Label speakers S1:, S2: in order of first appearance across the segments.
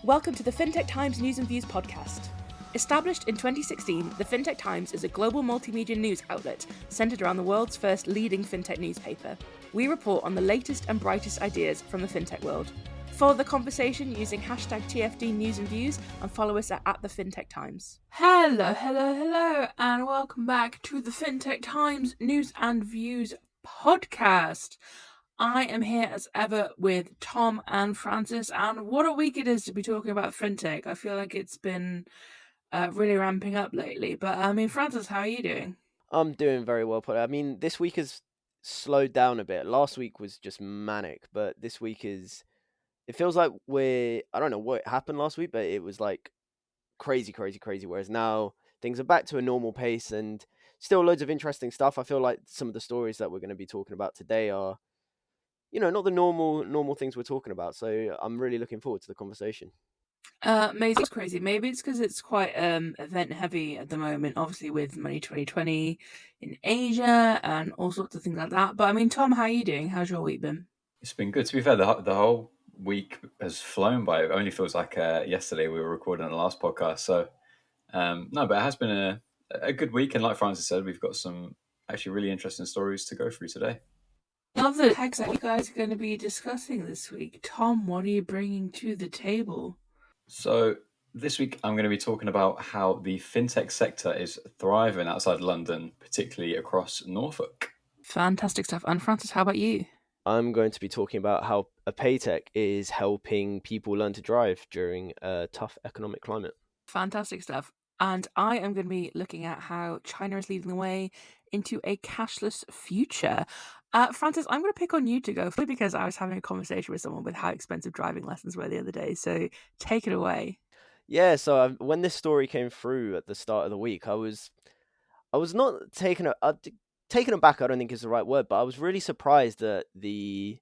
S1: Welcome to the Fintech Times News and Views podcast. Established in 2016, the Fintech Times is a global multimedia news outlet centered around the world's first leading fintech newspaper. We report on the latest and brightest ideas from the fintech world. Follow the conversation using hashtag TFD News and Views and follow us at the Fintech Times. Hello, and welcome back to the Fintech Times News and Views podcast. I am here as ever with Tom and Francis, and what a week it is to be talking about fintech. I feel like it's been really ramping up lately. But Francis, how are you doing?
S2: I'm doing very well, Potter. I mean, this week has slowed down a bit. Last week was just manic, but this week is. It feels like I don't know what happened last week, but it was like crazy. Whereas now things are back to a normal pace and still loads of interesting stuff. I feel like some of the stories that we're going to be talking about today are, not the normal things we're talking about. So I'm really looking forward to the conversation.
S1: Maybe it's crazy. Maybe it's because it's quite event heavy at the moment, obviously with Money 2020 in Asia and all sorts of things like that. But Tom, how are you doing? How's your week been?
S3: It's been good. To be fair, the whole week has flown by. It only feels like yesterday we were recording the last podcast. So no, but it has been a good week, and like Francis said, we've got some actually really interesting stories to go through today.
S1: Love the text that you guys are going to be discussing this week. Tom, what are you bringing to the table?
S3: So this week I'm going to be talking about how the fintech sector is thriving outside London, particularly across Norfolk.
S1: Fantastic stuff. And Francis, how about you?
S2: I'm going to be talking about how a paytech is helping people learn to drive during a tough economic climate.
S1: Fantastic stuff. And I am going to be looking at how China is leading the way into a cashless future. Francis, I'm going to pick on you to go because I was having a conversation with someone with how expensive driving lessons were the other day. So take it away.
S2: Yeah, so when this story came through at the start of the week, I was not taken aback. I don't think is the right word, but I was really surprised at the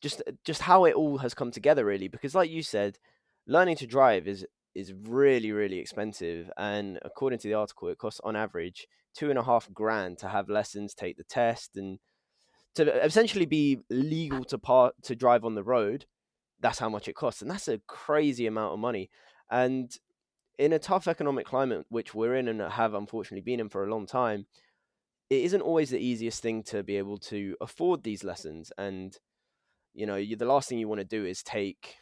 S2: just how it all has come together, really. Because, like you said, learning to drive is really expensive, and according to the article, it costs on average $2,500 to have lessons, take the test, and to essentially be legal to drive on the road. That's how much it costs, and that's a crazy amount of money. And in a tough economic climate, which we're in and have unfortunately been in for a long time, it isn't always the easiest thing to be able to afford these lessons. And the last thing you want to do is take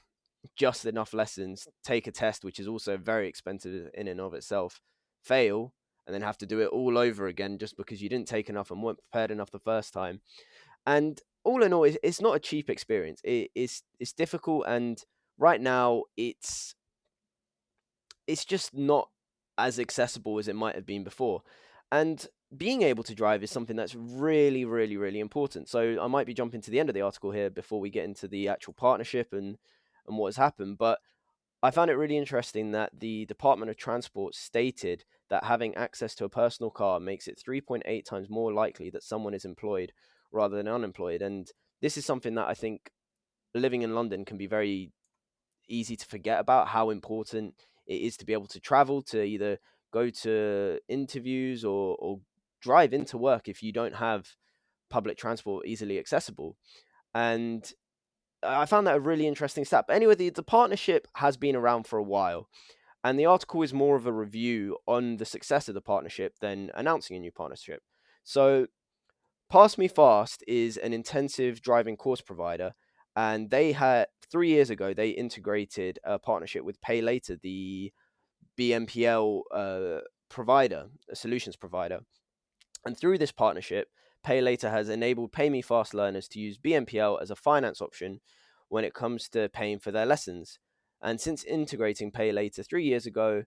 S2: just enough lessons, take a test, which is also very expensive in and of itself, fail, and then have to do it all over again just because you didn't take enough and weren't prepared enough the first time. And all in all, it's not a cheap experience. It's difficult, and right now it's just not as accessible as it might have been before. And being able to drive is something that's really important. So I might be jumping to the end of the article here before we get into the actual partnership and what has happened. But I found it really interesting that the Department of Transport stated that having access to a personal car makes it 3.8 times more likely that someone is employed rather than unemployed. And this is something that I think living in London can be very easy to forget about, how important it is to be able to travel, to either go to interviews or drive into work if you don't have public transport easily accessible. And I found that a really interesting stat. But anyway, the partnership has been around for a while, and the article is more of a review on the success of the partnership than announcing a new partnership. So Pass Me Fast is an intensive driving course provider, and they had 3 years ago they integrated a partnership with Pay Later, the BNPL provider, a solutions provider. And through this partnership, Pay Later has enabled Pay Me Fast learners to use BNPL as a finance option when it comes to paying for their lessons. And since integrating Pay Later 3 years ago,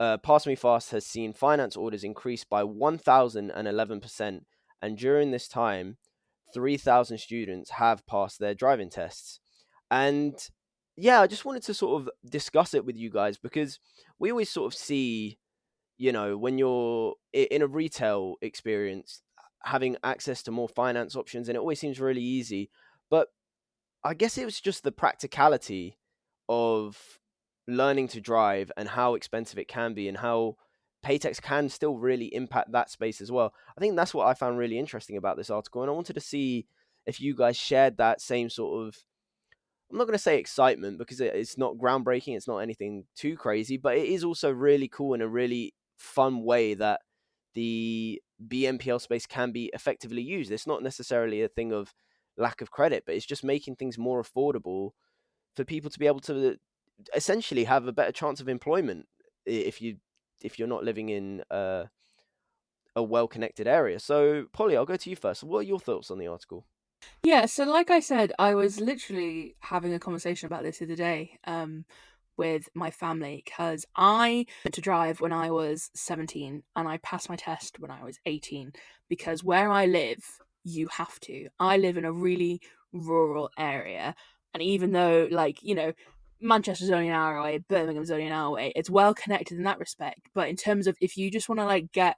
S2: Pass Me Fast has seen finance orders increase by 1,011%. And during this time, 3,000 students have passed their driving tests. And yeah, I just wanted to sort of discuss it with you guys because we always sort of see, when you're in a retail experience, having access to more finance options, and it always seems really easy. But I guess it was just the practicality of learning to drive and how expensive it can be and how paytechs can still really impact that space as well. I think that's what I found really interesting about this article, and I wanted to see if you guys shared that same sort of I'm not going to say excitement because it's not groundbreaking. It's not anything too crazy, but it is also really cool in a really fun way that the BNPL space can be effectively used. It's not necessarily a thing of lack of credit, but it's just making things more affordable for people to be able to essentially have a better chance of employment if you're not living in a well-connected area. So, Polly, I'll go to you first. What are your thoughts on the article?
S1: Yeah, so like I said, I was literally having a conversation about this the other day with my family because I learned to drive when I was 17 and I passed my test when I was 18 because where I live, you have to. I live in a really rural area, and even though, like, you know, Manchester's only an hour away, Birmingham's only an hour away, it's well connected in that respect. But in terms of if you just want to like get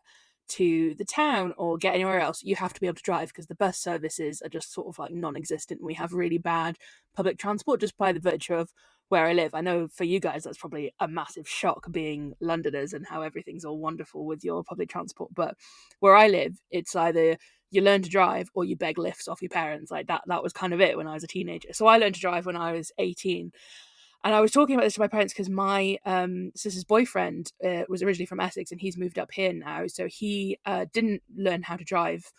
S1: to the town or get anywhere else, you have to be able to drive because the bus services are just sort of like non-existent. We have really bad public transport just by the virtue of where I live. I know for you guys that's probably a massive shock being Londoners and how everything's all wonderful with your public transport, but where I live, it's either you learn to drive or you beg lifts off your parents. Like that was kind of it when I was a teenager. So I learned to drive when I was 18. And I was talking about this to my parents because my sister's boyfriend was originally from Essex and he's moved up here now. So he didn't learn how to drive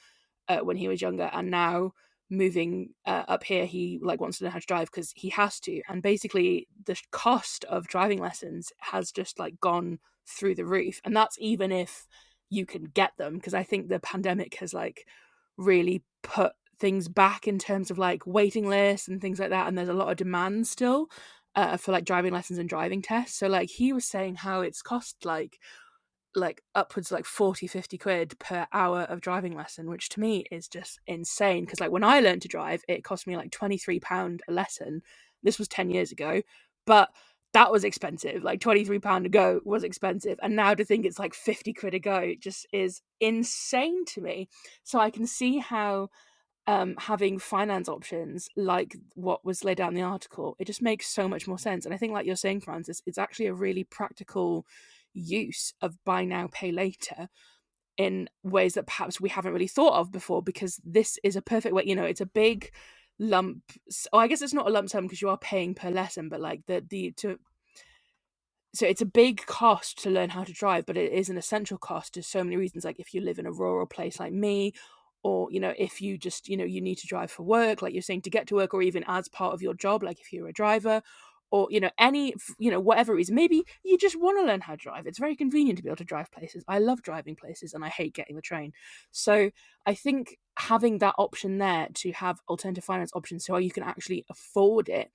S1: when he was younger, and now moving up here, he like wants to learn how to drive because he has to. And basically, the cost of driving lessons has just like gone through the roof, and that's even if you can get them, because I think the pandemic has like really put things back in terms of like waiting lists and things like that, and there's a lot of demand still for like driving lessons and driving tests. So like he was saying how it's cost like upwards of like 40-50 quid per hour of driving lesson, which to me is just insane because like when I learned to drive it cost me like £23 a lesson. This was 10 years ago, but that was expensive. Like £23 a go was expensive, and now to think it's like 50 quid a go just is insane to me. So I can see how having finance options like what was laid out in the article, it just makes so much more sense. And I think, like you're saying, Francis, it's actually a really practical use of buy now, pay later in ways that perhaps we haven't really thought of before, because this is a perfect way, you know, it's a big lump. Oh, I guess it's not a lump sum because you are paying per lesson, but like so it's a big cost to learn how to drive, but it is an essential cost to so many reasons. Like if you live in a rural place like me, or, you know, if you just, you know, you need to drive for work, like you're saying, to get to work, or even as part of your job, like if you're a driver, or, you know, any, you know, whatever reason, maybe you just want to learn how to drive. It's very convenient to be able to drive places. I love driving places and I hate getting the train. So I think having that option there to have alternative finance options so you can actually afford it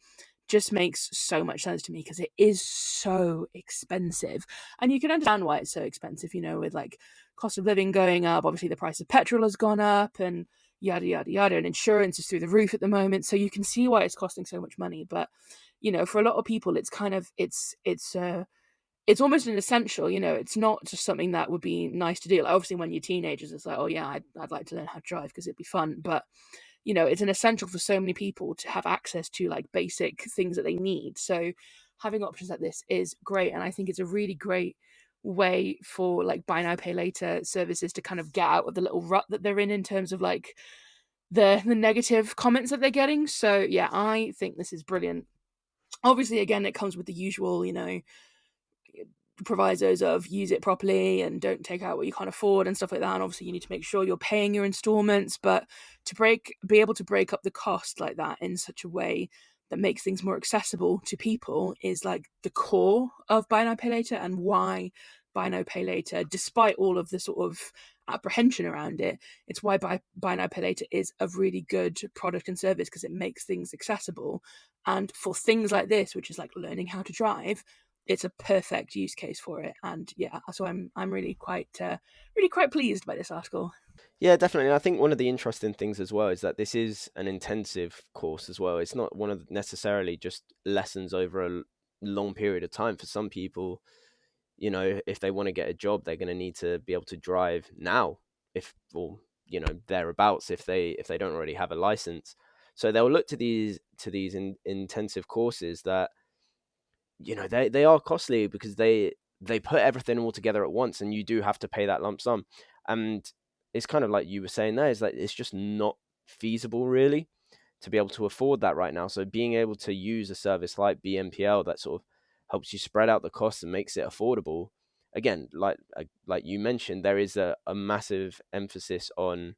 S1: just makes so much sense to me, because it is so expensive. And you can understand why it's so expensive, you know, with like cost of living going up, obviously the price of petrol has gone up and yada yada yada, and insurance is through the roof at the moment, so you can see why it's costing so much money. But, you know, for a lot of people it's kind of it's almost an essential, you know. It's not just something that would be nice to do. Like obviously when you're teenagers it's like, oh yeah, I'd like to learn how to drive because it'd be fun, but you know, it's an essential for so many people to have access to like basic things that they need. So having options like this is great. And I think it's a really great way for like buy now, pay later services to kind of get out of the little rut that they're in terms of like the negative comments that they're getting. So yeah, I think this is brilliant. Obviously, again, it comes with the usual, you know, provisos of use it properly and don't take out what you can't afford and stuff like that. And obviously you need to make sure you're paying your installments, but to be able to break up the cost like that in such a way that makes things more accessible to people is like the core of buy now pay later, and why buy now pay later, despite all of the sort of apprehension around it, it's why buy now pay later is a really good product and service, because it makes things accessible. And for things like this, which is like learning how to drive, it's a perfect use case for it. And yeah, so I'm really quite pleased by this article.
S2: Yeah, definitely. And I think one of the interesting things as well is that this is an intensive course as well. It's not one of necessarily just lessons over a long period of time. For some people, you know, if they want to get a job, they're going to need to be able to drive now, if, or, you know, thereabouts, if they don't already have a license. So they'll look to these intensive courses that, you know, they are costly because they put everything all together at once, and you do have to pay that lump sum. And it's kind of like you were saying there, is like it's just not feasible really to be able to afford that right now. So being able to use a service like BNPL that sort of helps you spread out the costs and makes it affordable. Again, like you mentioned, there is a massive emphasis on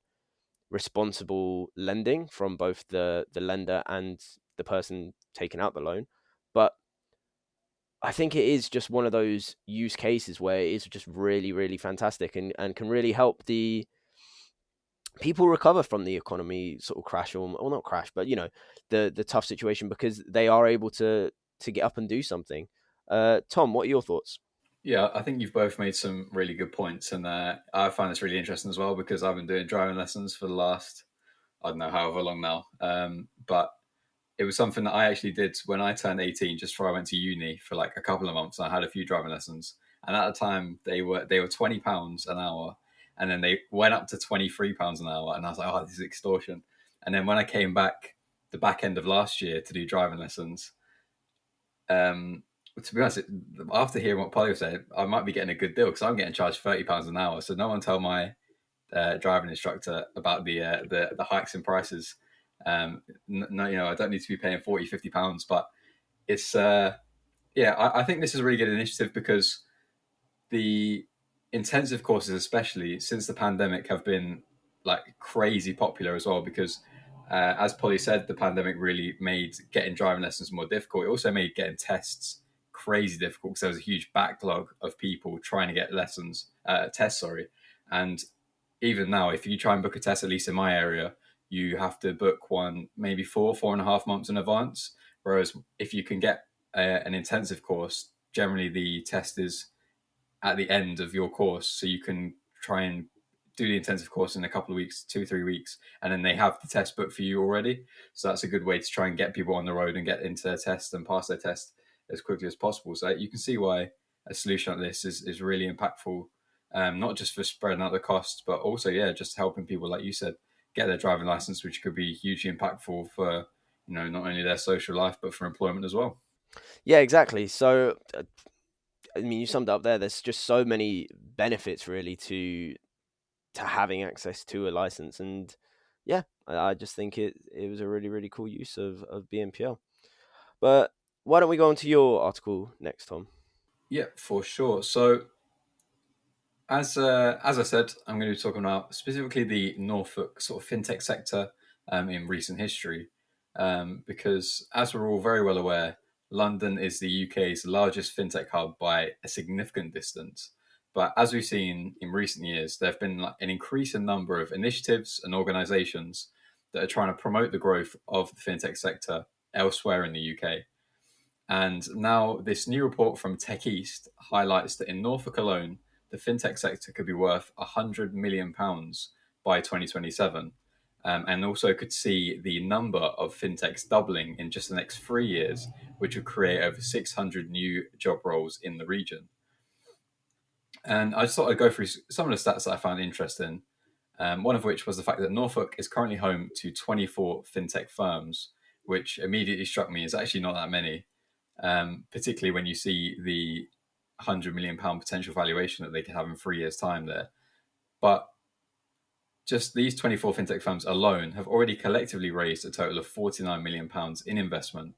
S2: responsible lending from both the lender and the person taking out the loan. But I think it is just one of those use cases where it is just really, really fantastic and can really help the people recover from the economy sort of crash, or not crash, but the tough situation, because they are able to get up and do something. Tom, what are your thoughts?
S3: Yeah, I think you've both made some really good points, and I find this really interesting as well because I've been doing driving lessons for the last, I don't know, however long now. But it was something that I actually did when I turned 18, just before I went to uni for like a couple of months. I had a few driving lessons, and at the time they were £20 an hour, and then they went up to £23 an hour, and I was like, oh, this is extortion. And then when I came back the back end of last year to do driving lessons, to be honest, after hearing what Polly was saying, I might be getting a good deal because I'm getting charged £30 an hour. So no one tell my driving instructor about the hikes in prices. No, I don't need to be paying £40-50, but it's I think this is a really good initiative because the intensive courses, especially since the pandemic, have been like crazy popular as well because as Polly said, the pandemic really made getting driving lessons more difficult. It also made getting tests crazy difficult because there was a huge backlog of people trying to get tests, and even now, if you try and book a test, at least in my area, you have to book one maybe 4.5 months in advance. Whereas if you can get an intensive course, generally the test is at the end of your course, so you can try and do the intensive course in a couple of weeks, 2-3 weeks, and then they have the test booked for you already. So that's a good way to try and get people on the road and get into their test and pass their test as quickly as possible. So you can see why a solution like this is really impactful, not just for spreading out the costs, but also, just helping people, like you said, get their driving license, which could be hugely impactful for, not only their social life, but for employment as well.
S2: Yeah, exactly. So I mean, you summed it up there. There's just so many benefits really to having access to a license, and yeah, I just think it was a really, really cool use of BNPL. But why don't we go on to your article next, Tom?
S3: Yeah, for sure. So as I said, I'm going to be talking about specifically the Norfolk sort of fintech sector in recent history, because as we're all very well aware, London is the UK's largest fintech hub by a significant distance. But as we've seen in recent years, there have been an increasing number of initiatives and organisations that are trying to promote the growth of the fintech sector elsewhere in the UK. And now this new report from Tech East highlights that in Norfolk alone, the fintech sector could be worth £100 million by 2027, and also could see the number of fintechs doubling in just the next 3 years, which would create over 600 new job roles in the region. And I just thought I'd go through some of the stats that I found interesting, one of which was the fact that Norfolk is currently home to 24 fintech firms, which immediately struck me as actually not that many, particularly when you see the £100 million potential valuation that they could have in 3 years' time there. But just these 24 fintech firms alone have already collectively raised a total of £49 million in investment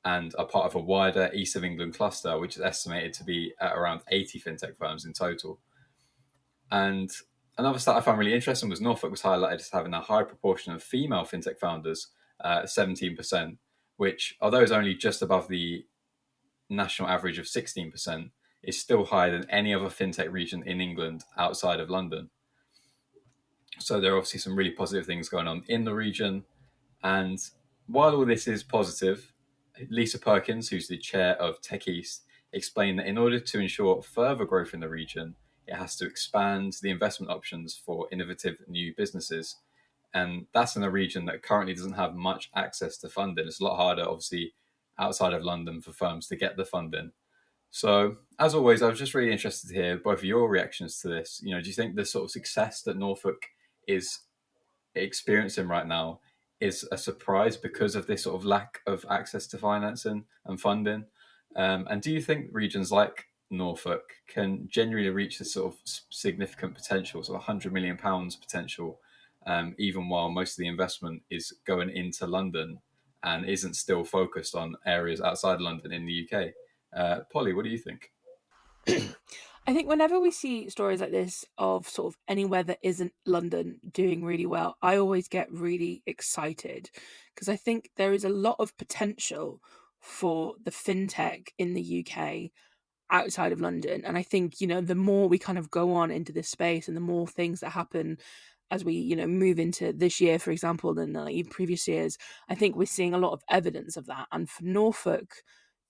S3: and are part of a wider East of England cluster, which is estimated to be at around 80 fintech firms in total. And another stat I found really interesting was Norfolk was highlighted as having a high proportion of female fintech founders, 17%, which, although is only just above the national average of 16%, is still higher than any other fintech region in England outside of London. So there are obviously some really positive things going on in the region. And while all this is positive, Lisa Perkins, who's the chair of Tech East, explained that in order to ensure further growth in the region, it has to expand the investment options for innovative new businesses. And that's in a region that currently doesn't have much access to funding. It's a lot harder, obviously, outside of London for firms to get the funding. So, as always, I was just really interested to hear both of your reactions to this. Do you think the sort of success that Norfolk is experiencing right now is a surprise because of this sort of lack of access to financing and funding? And do you think regions like Norfolk can genuinely reach this sort of significant potential, sort of £100 million potential, even while most of the investment is going into London and isn't still focused on areas outside London in the UK. Polly, what do you think?
S1: I think whenever we see stories like this of sort of anywhere that isn't London doing really well, I always get really excited because I think there is a lot of potential for the fintech in the UK outside of London. And I think, the more we kind of go on into this space and the more things that happen as we, move into this year, for example, than even previous years, I think we're seeing a lot of evidence of that. And for Norfolk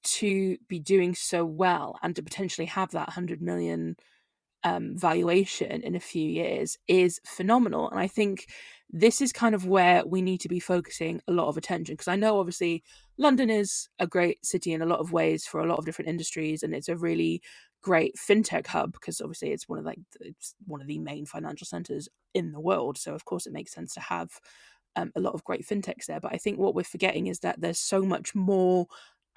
S1: to be doing so well and to potentially have that 100 million valuation in a few years is phenomenal. And I think this is kind of where we need to be focusing a lot of attention, because I know obviously London is a great city in a lot of ways for a lot of different industries, and it's a really great fintech hub because obviously it's one of the main financial centers in the world. So of course it makes sense to have a lot of great fintechs there. But I think what we're forgetting is that there's so much more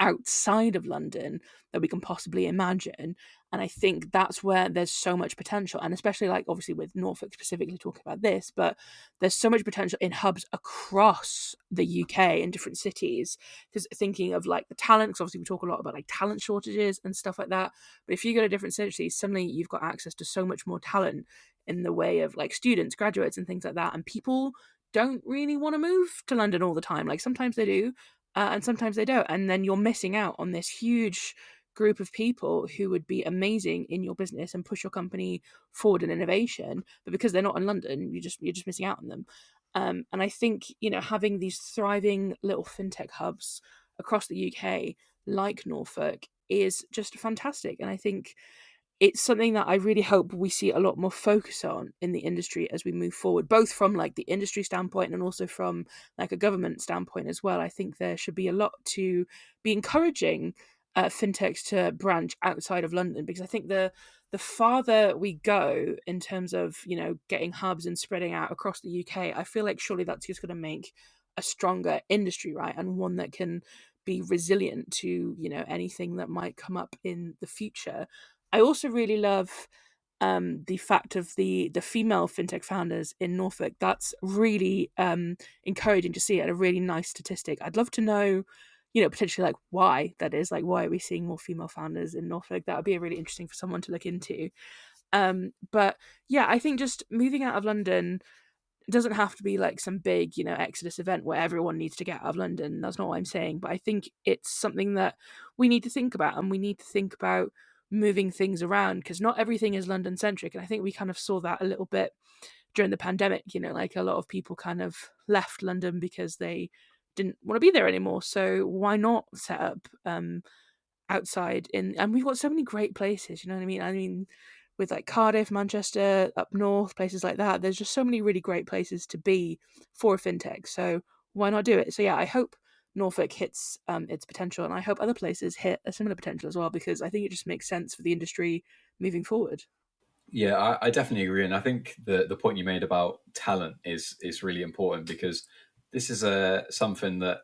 S1: outside of London that we can possibly imagine. And I think that's where there's so much potential. And especially like obviously with Norfolk specifically talking about this, but there's so much potential in hubs across the UK in different cities. Because thinking of like the talent, because obviously we talk a lot about like talent shortages and stuff like that. But if you go to different cities, suddenly you've got access to so much more talent in the way of like students, graduates, and things like that. And people don't really want to move to London all the time. Like sometimes they do, and sometimes they don't. And then you're missing out on this huge group of people who would be amazing in your business and push your company forward in innovation. But because they're not in London, you're just missing out on them. And I think having these thriving little fintech hubs across the UK, like Norfolk, is just fantastic. And I think it's something that I really hope we see a lot more focus on in the industry as we move forward, both from like the industry standpoint and also from like a government standpoint as well. I think there should be a lot to be encouraging fintechs to branch outside of London, because I think the farther we go in terms of getting hubs and spreading out across the UK, I feel like surely that's just going to make a stronger industry, right, and one that can be resilient to anything that might come up in the future. I also really love the fact of the female fintech founders in Norfolk. That's really encouraging to see, and a really nice statistic. I'd love to know, potentially like why that is. Like, why are we seeing more female founders in Norfolk? That would be really interesting for someone to look into. But yeah, I think just moving out of London doesn't have to be like some big, exodus event where everyone needs to get out of London. That's not what I'm saying. But I think it's something that we need to think about, and we need to think about moving things around, because not everything is London centric. And I think we kind of saw that a little bit during the pandemic, like a lot of people kind of left London because they didn't want to be there anymore. So why not set up outside and we've got so many great places, you know what I mean, with like Cardiff, Manchester, up north, places like that, there's just so many really great places to be for a fintech. So why not do it? So yeah, I hope Norfolk hits its potential, and I hope other places hit a similar potential as well, because I think it just makes sense for the industry moving forward.
S3: Yeah, I definitely agree, and I think the point you made about talent is really important, because this is something that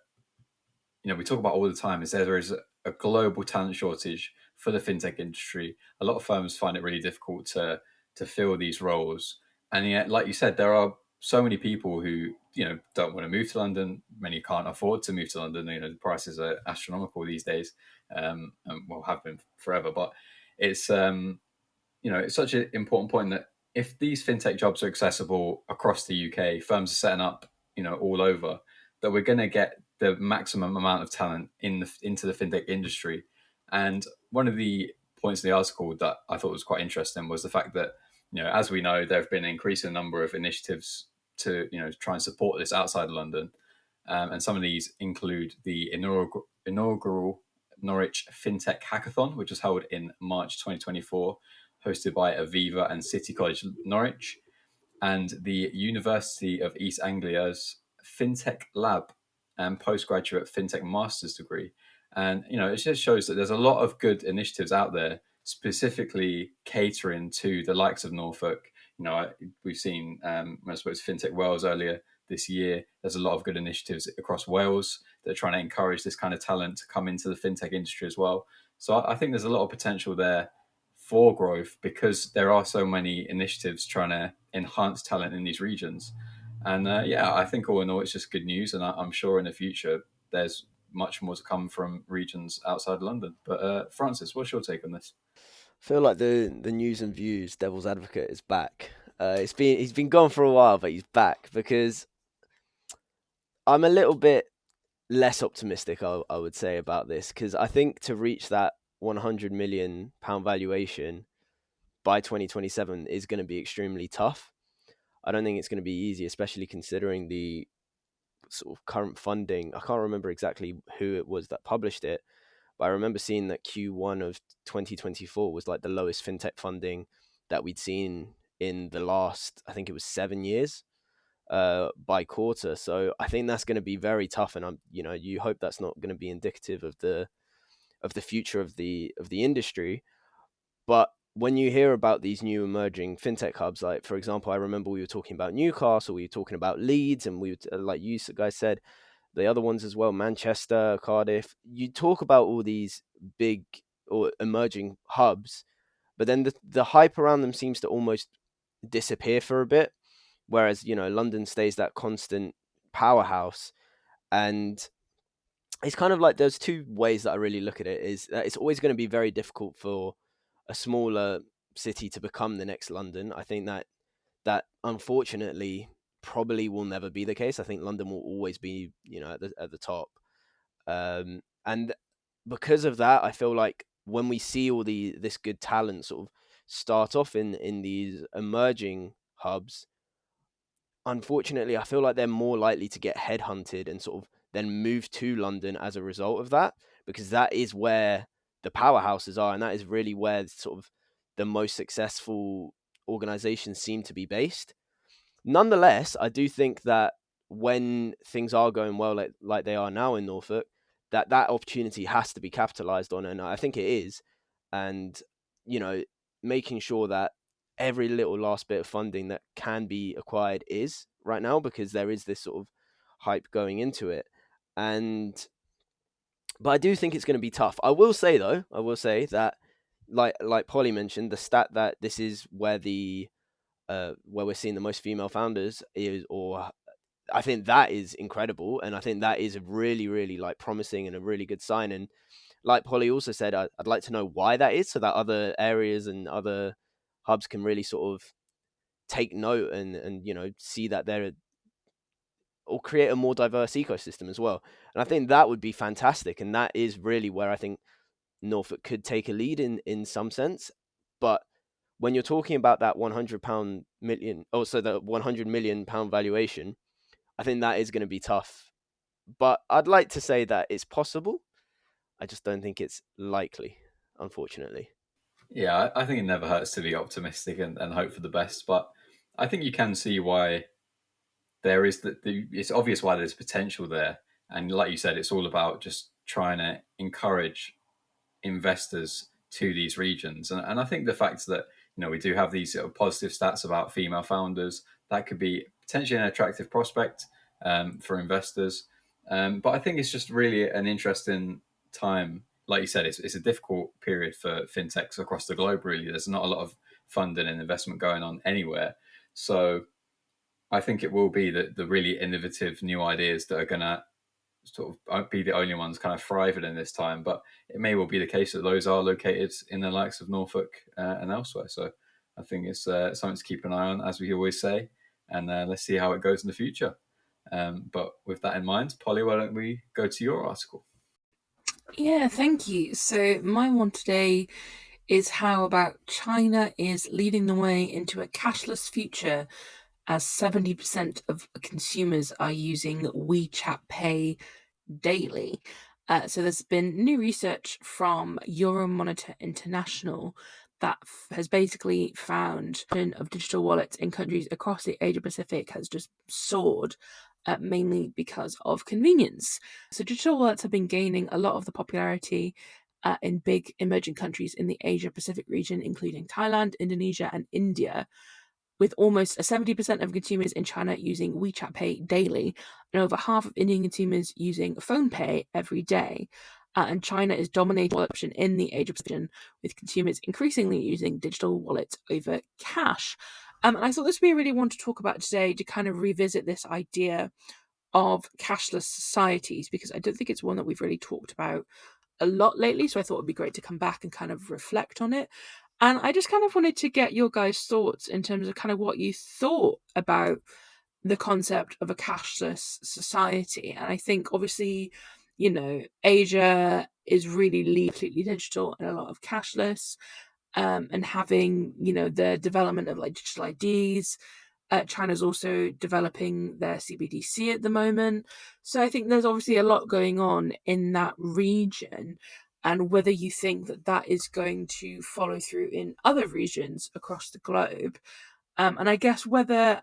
S3: we talk about all the time. Is there is a global talent shortage for the fintech industry. A lot of firms find it really difficult to fill these roles, and yet, like you said, there are so many people who don't want to move to London. Many can't afford to move to London. The prices are astronomical these days, and will have been forever. But it's it's such an important point that if these fintech jobs are accessible across the UK, firms are setting up, all over, that we're going to get the maximum amount of talent into the fintech industry. And one of the points in the article that I thought was quite interesting was the fact that, as we know, there have been an increasing number of initiatives to, try and support this outside of London. And some of these include the inaugural Norwich Fintech Hackathon, which was held in March 2024, hosted by Aviva and City College Norwich, and the University of East Anglia's Fintech Lab and postgraduate Fintech Master's degree. And, it just shows that there's a lot of good initiatives out there, specifically catering to the likes of Norfolk. We've seen, I suppose, Fintech Wales earlier this year. There's a lot of good initiatives across Wales that are trying to encourage this kind of talent to come into the fintech industry as well. So I think there's a lot of potential there for growth, because there are so many initiatives trying to enhance talent in these regions. And I think all in all, it's just good news. And I'm sure in the future, there's much more to come from regions outside London. But Francis, what's your take on this?
S2: I feel like the news and views devil's advocate is back. He's been gone for a while, but he's back because I'm a little bit less optimistic. I would say about this because I think to reach that 100 million pound valuation by 2027 is going to be extremely tough. I don't think it's going to be easy, especially considering the sort of current funding. I can't remember exactly who it was that published it, but I remember seeing that Q1 of 2024 was like the lowest fintech funding that we'd seen in the last, I think it was 7 years, by quarter. So I think that's going to be very tough, and you hope that's not going to be indicative of the future of the industry. But when you hear about these new emerging fintech hubs, like for example, I remember we were talking about Newcastle, we were talking about Leeds, and like you guys said, the other ones as well, Manchester, Cardiff. You talk about all these big or emerging hubs, but then the hype around them seems to almost disappear for a bit. Whereas London stays that constant powerhouse, and it's kind of like there's two ways that I really look at it. Is that it's always going to be very difficult for a smaller city to become the next London. I think that unfortunately probably will never be the case. I think London will always be, at the top. And because of that, I feel like when we see all this good talent sort of start off in these emerging hubs, unfortunately, I feel like they're more likely to get headhunted and sort of then move to London as a result of that, because that is where the powerhouses are, and that is really where sort of the most successful organizations seem to be based. Nonetheless, I do think that when things are going well, like they are now in Norfolk, that opportunity has to be capitalized on, and I think it is. And making sure that every little last bit of funding that can be acquired is right now, because there is this sort of hype going into it. But I do think it's going to be tough. I will say that, like Polly mentioned, the stat that this is where where we're seeing the most female founders is, or I think that is incredible, and I think that is a really, really like promising and a really good sign. And like Polly also said, I'd like to know why that is, so that other areas and other hubs can really sort of take note and see that they're, or create a more diverse ecosystem as well. And I think that would be fantastic, and that is really where I think Norfolk could take a lead in some sense. But when you're talking about that 100 million, also the 100 million pound valuation, I think that is going to be tough. But I'd like to say that it's possible. I just don't think it's likely, unfortunately.
S3: Yeah, I think it never hurts to be optimistic and hope for the best. But I think you can see why there is it's obvious why there's potential there. And like you said, it's all about just trying to encourage investors to these regions. And I think the fact that we do have these sort of positive stats about female founders, that could be potentially an attractive prospect for investors. But I think it's just really an interesting time. Like you said, it's a difficult period for fintechs across the globe. Really, there's not a lot of funding and investment going on anywhere. So I think it will be the really innovative new ideas that are going to sort of be the only ones kind of thriving in this time. But it may well be the case that those are located in the likes of Norfolk and elsewhere. So I think it's something to keep an eye on, as we always say. And let's see how it goes in the future. But with that in mind, Polly, why don't we go to your article?
S1: Yeah, thank you. So my one today is how about China is leading the way into a cashless future, as 70% of consumers are using WeChat Pay daily. So there's been new research from Euromonitor International that has basically found of digital wallets in countries across the Asia Pacific has just soared, mainly because of convenience. So digital wallets have been gaining a lot of the popularity in big emerging countries in the Asia Pacific region, including Thailand, Indonesia, and India, with almost 70% of consumers in China using WeChat Pay daily, and over half of Indian consumers using phone pay every day. And China is dominating wallet option in the Asia Pacific region, with consumers increasingly using digital wallets over cash. And I thought this would be a really one to talk about today, to kind of revisit this idea of cashless societies, because I don't think it's one that we've really talked about a lot lately. So I thought it'd be great to come back and kind of reflect on it. And I just kind of wanted to get your guys' thoughts in terms of kind of what you thought about the concept of a cashless society. And I think obviously, Asia is really completely digital and a lot of cashless, and having, the development of like digital IDs. China's also developing their CBDC at the moment. So I think there's obviously a lot going on in that region. And whether you think that that is going to follow through in other regions across the globe. And I guess whether,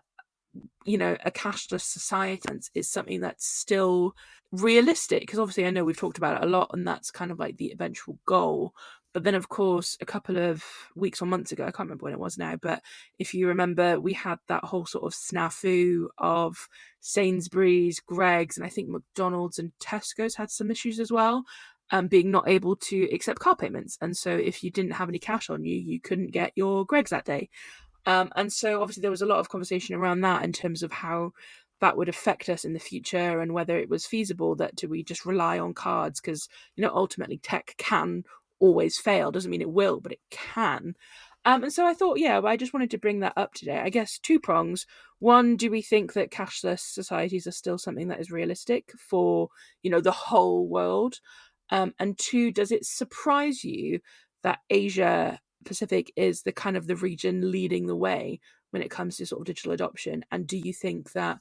S1: a cashless society is something that's still realistic, because obviously I know we've talked about it a lot and that's kind of like the eventual goal. But then, of course, a couple of weeks or months ago, I can't remember when it was now, but if you remember, we had that whole sort of snafu of Sainsbury's, Greggs, and I think McDonald's and Tesco's had some issues as well, being not able to accept card payments. And so if you didn't have any cash on you, you couldn't get your Greggs that day. And so obviously there was a lot of conversation around that in terms of how that would affect us in the future and whether it was feasible that do we just rely on cards, because ultimately tech can always fail. Doesn't mean it will, but it can. And so I thought, I just wanted to bring that up today. I guess two prongs. One, do we think that cashless societies are still something that is realistic for the whole world? And two, does it surprise you that Asia Pacific is the kind of the region leading the way when it comes to sort of digital adoption? And do you think that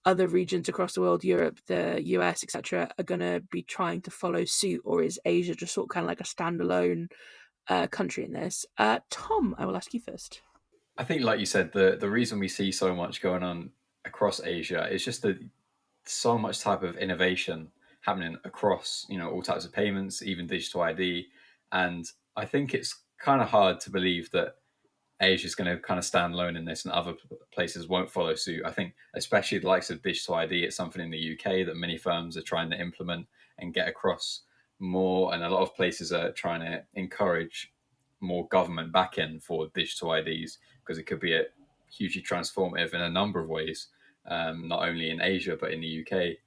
S1: other regions across the world, Europe, the US, etc., are going to be trying to follow suit, or is Asia just sort of kind of like a standalone country in this? Tom, I will ask you first.
S3: I think, like you said, the reason we see so much going on across Asia is just that so much type of innovation happening across, all types of payments, even digital ID. And I think it's kind of hard to believe that Asia is going to kind of stand alone in this and other places won't follow suit. I think, especially the likes of digital ID, it's something in the UK that many firms are trying to implement and get across more. And a lot of places are trying to encourage more government back in for digital IDs because it could be a hugely transformative in a number of ways, not only in Asia, but in the UK.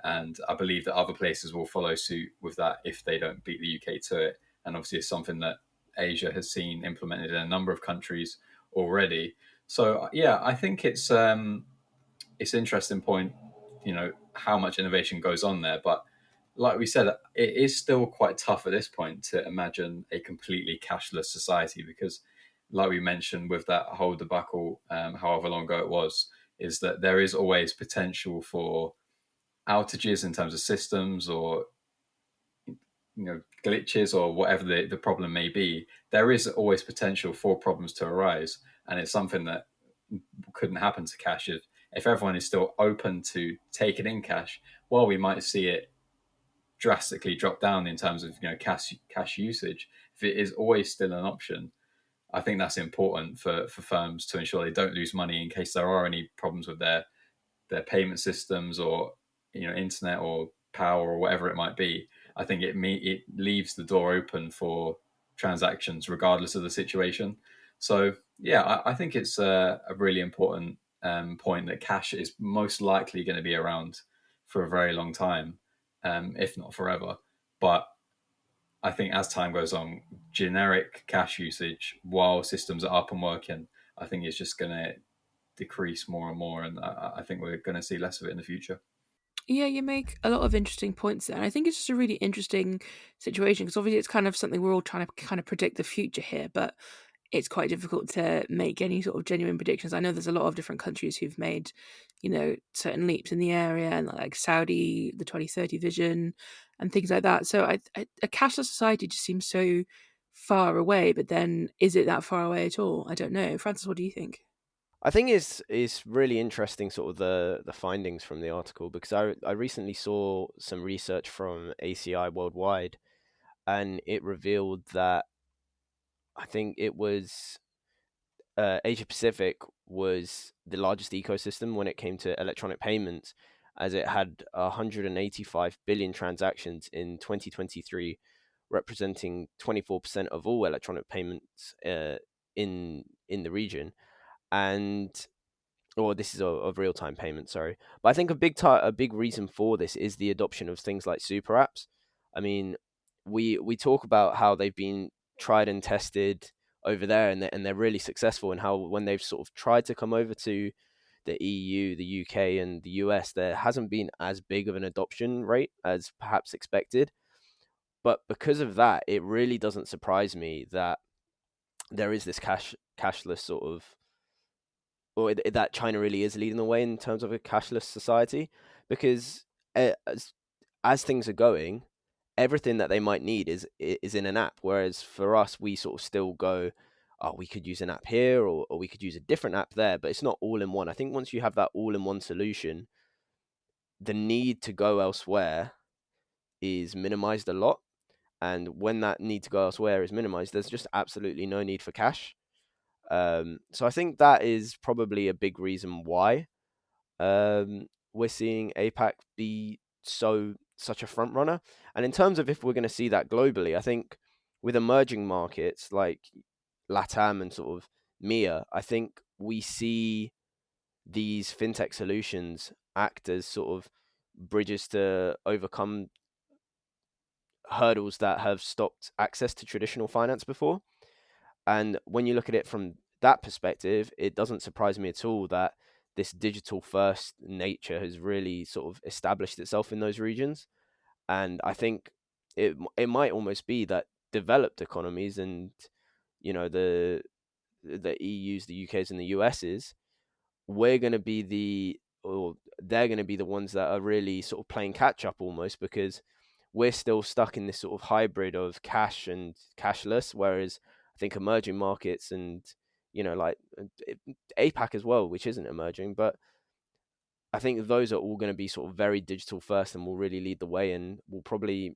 S3: And I believe that other places will follow suit with that if they don't beat the UK to it. And obviously, it's something that Asia has seen implemented in a number of countries already. So yeah, I think it's an interesting point, how much innovation goes on there. But like we said, it is still quite tough at this point to imagine a completely cashless society because, like we mentioned with that whole debacle, however long ago it was, is that there is always potential for outages in terms of systems or glitches or whatever the problem may be. There is always potential for problems to arise, and it's something that couldn't happen to cash if everyone is still open to taking in cash. While we might see it drastically drop down in terms of cash usage, if it is always still an option, I think that's important for firms to ensure they don't lose money in case there are any problems with their payment systems or internet or power or whatever it might be. I think it leaves the door open for transactions regardless of the situation. So yeah, I think it's a really important point that cash is most likely going to be around for a very long time, if not forever. But I think as time goes on, generic cash usage while systems are up and working, I think it's just going to decrease more and more, and I think we're going to see less of it in the future.
S1: Yeah, you make a lot of interesting points there. And I think it's just a really interesting situation because obviously it's kind of something we're all trying to kind of predict the future here, but it's quite difficult to make any sort of genuine predictions. I know there's a lot of different countries who've made, certain leaps in the area, and like Saudi, the 2030 vision, and things like that. So a cashless society just seems so far away. But then, is it that far away at all? I don't know. Francis, what do you think?
S2: I think it's really interesting, sort of the findings from the article, because I recently saw some research from ACI Worldwide, and it revealed that I think it was Asia Pacific was the largest ecosystem when it came to electronic payments, as it had 185 billion transactions in 2023, representing 24% of all electronic payments in the region. or this is of real-time payment, sorry. But I think a big reason for this is the adoption of things like super apps. I mean, we talk about how they've been tried and tested over there, and they're really successful, and how when they've sort of tried to come over to the EU, the UK, and the US, there hasn't been as big of an adoption rate as perhaps expected. But because of that, it really doesn't surprise me that there is this cashless sort of, or that China really is leading the way in terms of a cashless society, because as things are going, everything that they might need is in an app. Whereas for us, we sort of still go, oh, we could use an app here, or we could use a different app there, but it's not all in one. I think once you have that all in one solution, the need to go elsewhere is minimized a lot. And when that need to go elsewhere is minimized, there's just absolutely no need for cash. So I think that is probably a big reason why we're seeing APAC be such a front runner. And in terms of if we're going to see that globally, I think with emerging markets like LATAM and sort of MEA, I think we see these fintech solutions act as sort of bridges to overcome hurdles that have stopped access to traditional finance before. And when you look at it from that perspective, it doesn't surprise me at all that this digital first nature has really sort of established itself in those regions. And I think it might almost be that developed economies, and the EUs, the UKs, and the USs, they're going to be the ones that are really sort of playing catch up almost, because we're still stuck in this sort of hybrid of cash and cashless, whereas I think emerging markets and like APAC as well, which isn't emerging, but I think those are all going to be sort of very digital first and will really lead the way, and will probably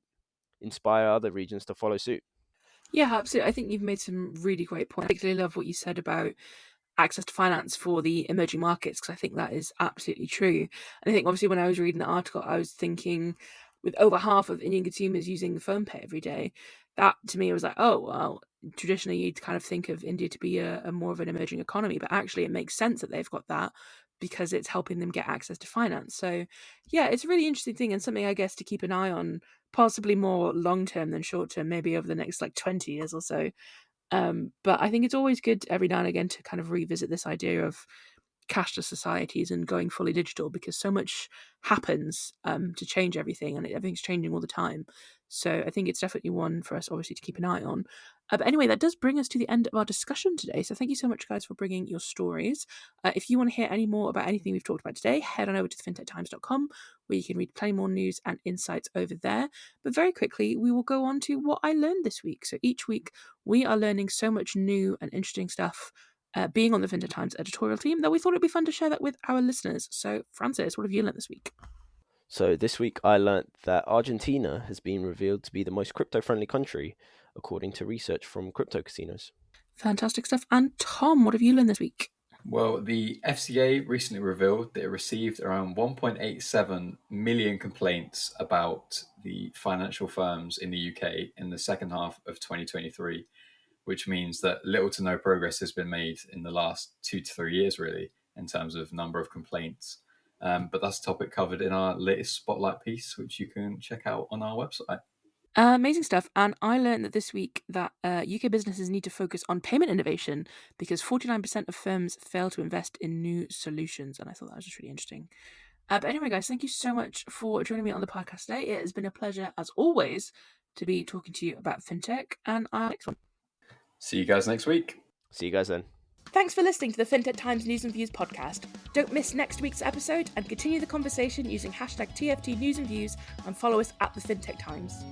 S2: inspire other regions to follow suit.
S1: Yeah, absolutely. I think you've made some really great points. I particularly love what you said about access to finance for the emerging markets, because I think that is absolutely true. And I think obviously when I was reading the article, I was thinking, with over half of Indian consumers using phone pay every day, that to me was like, oh, well, traditionally you'd kind of think of India to be a more of an emerging economy, but actually it makes sense that they've got that because it's helping them get access to finance. So yeah, it's a really interesting thing, and something I guess to keep an eye on, possibly more long term than short term, maybe over the next like 20 years or so. But I think it's always good every now and again to kind of revisit this idea of cashless societies and going fully digital, because so much happens to change everything, and everything's changing all the time. So I think it's definitely one for us obviously to keep an eye on. But anyway, that does bring us to the end of our discussion today. So thank you so much, guys, for bringing your stories. If you want to hear any more about anything we've talked about today, head on over to fintechtimes.com, where you can read plenty more news and insights over there. But very quickly, we will go on to what I learned this week. So each week, we are learning so much new and interesting stuff being on the Fintech Times editorial team, that we thought it'd be fun to share that with our listeners. So, Francis, what have you learned this week?
S2: So this week I learnt that Argentina has been revealed to be the most crypto-friendly country, according to research from crypto casinos.
S1: Fantastic stuff. And Tom, what have you learned this week?
S3: Well, the FCA recently revealed that it received around 1.87 million complaints about the financial firms in the UK in the second half of 2023, which means that little to no progress has been made in the last 2 to 3 years, really, in terms of number of complaints. But that's a topic covered in our latest Spotlight piece, which you can check out on our website.
S1: Amazing stuff. And I learned that this week that UK businesses need to focus on payment innovation, because 49% of firms fail to invest in new solutions. And I thought that was just really interesting. But anyway, guys, thank you so much for joining me on the podcast today. It has been a pleasure, as always, to be talking to you about fintech. And our next one.
S3: See you guys next week.
S2: See you guys then.
S1: Thanks for listening to the Fintech Times News and Views podcast. Don't miss next week's episode, and continue the conversation using hashtag TFT News and Views, and follow us at the Fintech Times.